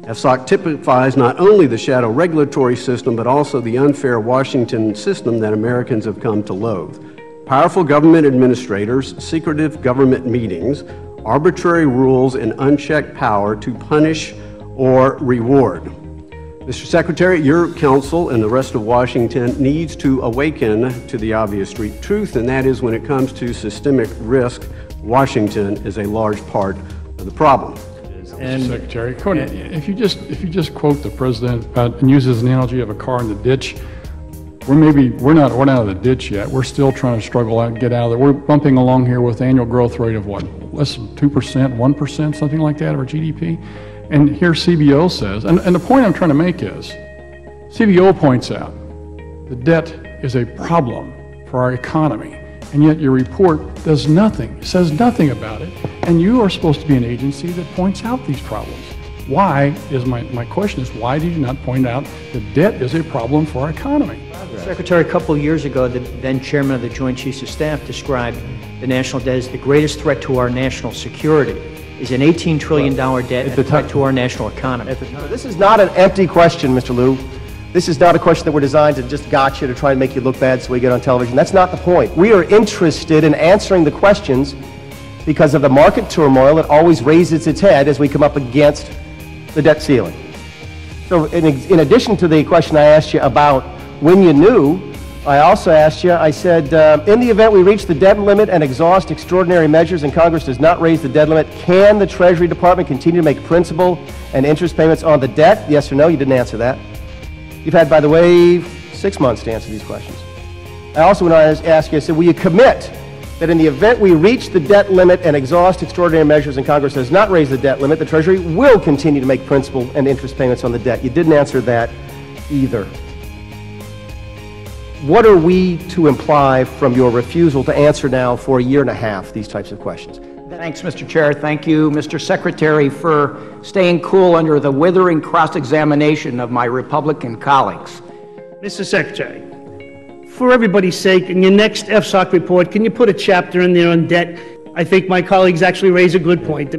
FSOC typifies not only the shadow regulatory system, but also the unfair Washington system that Americans have come to loathe. Powerful government administrators, secretive government meetings, arbitrary rules, and unchecked power to punish or reward. Mr. Secretary, your council and the rest of Washington needs to awaken to the obvious truth, and that is when it comes to systemic risk, Washington is a large part of the problem. And Secretary, if you just quote the president and use his analogy of a car in the ditch, we're not out of the ditch yet. We're still trying to struggle out and get out of there. We're bumping along here with annual growth rate of what, less than 2%, 1%, something like that of our GDP. And here CBO says, and the point I'm trying to make is, CBO points out the debt is a problem for our economy, and yet your report does nothing, says nothing about it, and you are supposed to be an agency that points out these problems. Why is my question is, why did you not point out that debt is a problem for our economy? Secretary, a couple of years ago, the then chairman of the Joint Chiefs of Staff described the national debt as the greatest threat to our national security. Is an $18 trillion debt a threat to our national economy? This is not an empty question, Mr. Lew. This is not a question that we're designed to just gotcha to try and make you look bad so we get on television. That's not the point. We are interested in answering the questions because of the market turmoil that always raises its head as we come up against the debt ceiling. So in addition to the question I asked you about when you knew, I also asked you, I said, in the event we reach the debt limit and exhaust extraordinary measures and Congress does not raise the debt limit, can the Treasury Department continue to make principal and interest payments on the debt? Yes or no? You didn't answer that. You've had, by the way, 6 months to answer these questions. I also want to ask you, I said, will you commit that in the event we reach the debt limit and exhaust extraordinary measures and Congress does not raise the debt limit, the Treasury will continue to make principal and interest payments on the debt? You didn't answer that either. What are we to imply from your refusal to answer now for a year and a half these types of questions? Thanks, Mr. Chair. Thank you, Mr. Secretary, for staying cool under the withering cross-examination of my Republican colleagues. Mr. Secretary, for everybody's sake, in your next FSOC report, can you put a chapter in there on debt? I think my colleagues actually raise a good point.